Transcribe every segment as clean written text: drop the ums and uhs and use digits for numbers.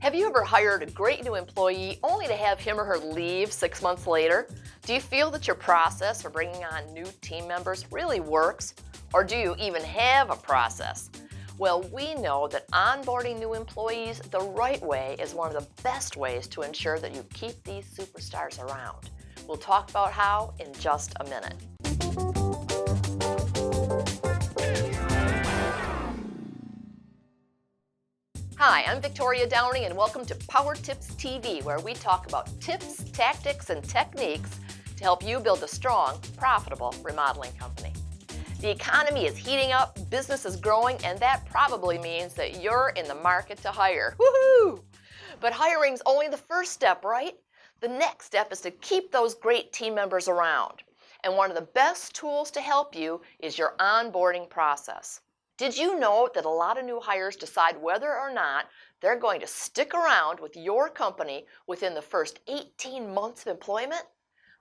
Have you ever hired a great new employee only to have him or her leave 6 months later? Do you feel that your process for bringing on new team members really works? Or do you even have a process? Well, we know that onboarding new employees the right way is one of the best ways to ensure that you keep these superstars around. We'll talk about how in just a minute. Hi, I'm Victoria Downing, and welcome to Power Tips TV, where we talk about tips, tactics, and techniques to help you build a strong, profitable remodeling company. The economy is heating up, business is growing, and that probably means that you're in the market to hire. Woohoo! But hiring's only the first step, right? The next step is to keep those great team members around. And one of the best tools to help you is your onboarding process. Did you know that a lot of new hires decide whether or not they're going to stick around with your company within the first 18 months of employment?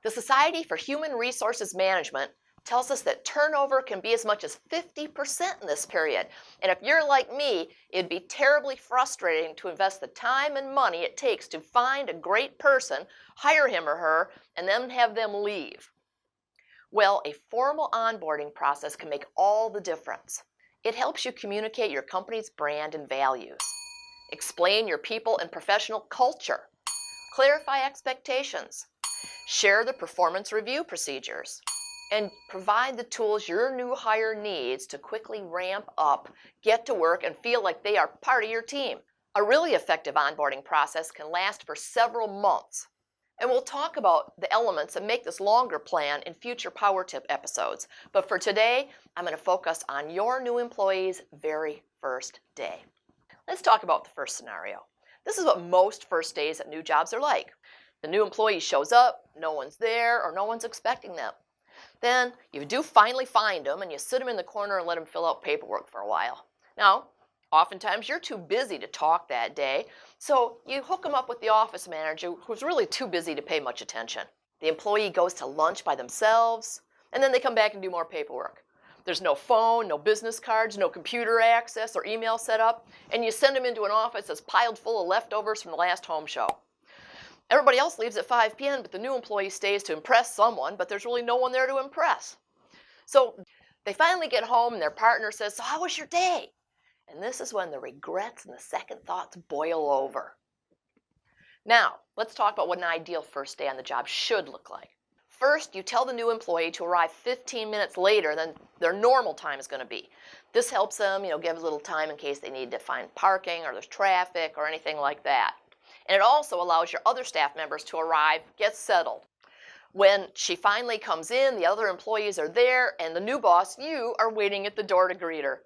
The Society for Human Resources Management tells us that turnover can be as much as 50% in this period. And if you're like me, it'd be terribly frustrating to invest the time and money it takes to find a great person, hire him or her, and then have them leave. Well, a formal onboarding process can make all the difference. It helps you communicate your company's brand and values, explain your people and professional culture, clarify expectations, share the performance review procedures, and provide the tools your new hire needs to quickly ramp up, get to work, and feel like they are part of your team. A really effective onboarding process can last for several months. And we'll talk about the elements that make this longer plan in future Power Tip episodes. But for today, I'm going to focus on your new employee's very first day. Let's talk about the first scenario. This is what most first days at new jobs are like. The new employee shows up, no one's there, or no one's expecting them. Then you do finally find them, and you sit them in the corner and let them fill out paperwork for a while. Now, oftentimes you're too busy to talk that day, so you hook them up with the office manager who's really too busy to pay much attention. The employee goes to lunch by themselves, and then they come back and do more paperwork. There's no phone, no business cards, no computer access or email set up, and you send them into an office that's piled full of leftovers from the last home show. Everybody else leaves at 5 p.m., but the new employee stays to impress someone, but there's really no one there to impress. So they finally get home, and their partner says, "So how was your day?" And this is when the regrets and the second thoughts boil over. Now, let's talk about what an ideal first day on the job should look like. First, you tell the new employee to arrive 15 minutes later than their normal time is going to be. This helps them, give a little time in case they need to find parking or there's traffic or anything like that. And it also allows your other staff members to arrive, get settled. When she finally comes in, the other employees are there, and the new boss, you, are waiting at the door to greet her.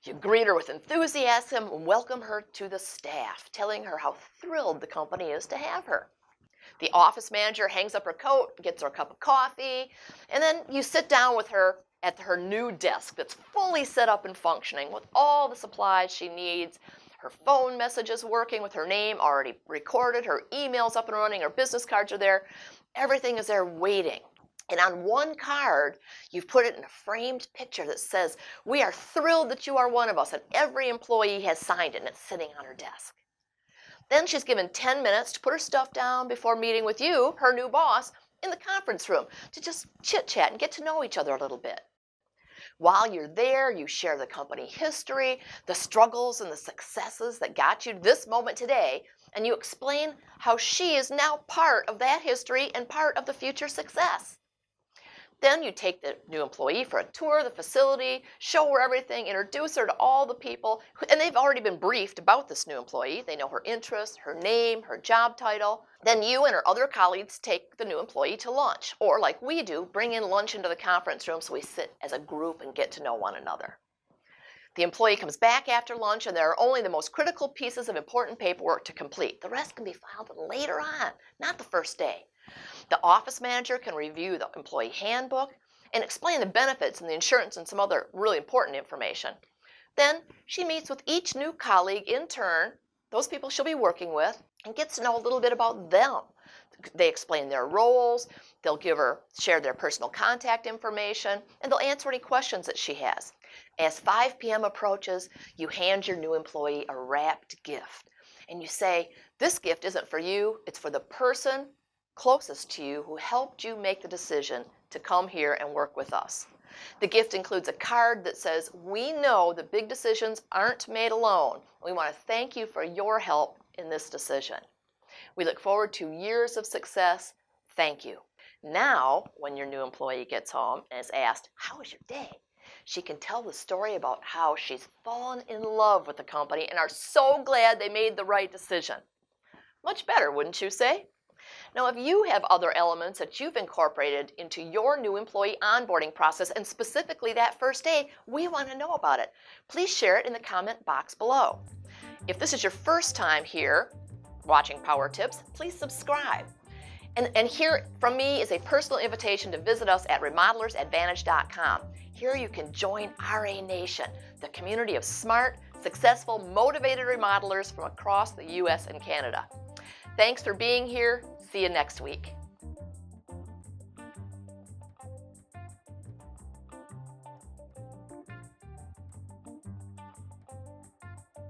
You greet her with enthusiasm and welcome her to the staff, telling her how thrilled the company is to have her. The office manager hangs up her coat, gets her a cup of coffee, and then you sit down with her at her new desk that's fully set up and functioning with all the supplies she needs. Her phone messages working with her name already recorded, her emails up and running, her business cards are there. Everything is there waiting. And on one card, you've put it in a framed picture that says, "We are thrilled that you are one of us," and every employee has signed it, and it's sitting on her desk. Then she's given 10 minutes to put her stuff down before meeting with you, her new boss, in the conference room to just chit-chat and get to know each other a little bit. While you're there, you share the company history, the struggles and the successes that got you to this moment today, and you explain how she is now part of that history and part of the future success. Then you take the new employee for a tour of the facility, show her everything, introduce her to all the people, and they've already been briefed about this new employee. They know her interests, her name, her job title. Then you and her other colleagues take the new employee to lunch, or like we do, bring in lunch into the conference room so we sit as a group and get to know one another. The employee comes back after lunch, and there are only the most critical pieces of important paperwork to complete. The rest can be filed later on, not the first day. The office manager can review the employee handbook and explain the benefits and the insurance and some other really important information. Then she meets with each new colleague in turn, those people she'll be working with, and gets to know a little bit about them. They explain their roles, they'll share their personal contact information, and they'll answer any questions that she has. As 5 p.m. approaches, you hand your new employee a wrapped gift. and you say, this gift isn't for you, it's for the person closest to you who helped you make the decision to come here and work with us. The gift includes a card that says, we know that big decisions aren't made alone. We want to thank you for your help in this decision. We look forward to years of success. Thank you. Now, when your new employee gets home and is asked, how was your day? She can tell the story about how she's fallen in love with the company and are so glad they made the right decision. Much better, wouldn't you say? Now, if you have other elements that you've incorporated into your new employee onboarding process, and specifically that first day, we want to know about it. Please share it in the comment box below. If this is your first time here watching Power Tips, please subscribe. And here from me is a personal invitation to visit us at remodelersadvantage.com. Here you can join RA Nation, the community of smart, successful, motivated remodelers from across the US and Canada. Thanks for being here. See you next week.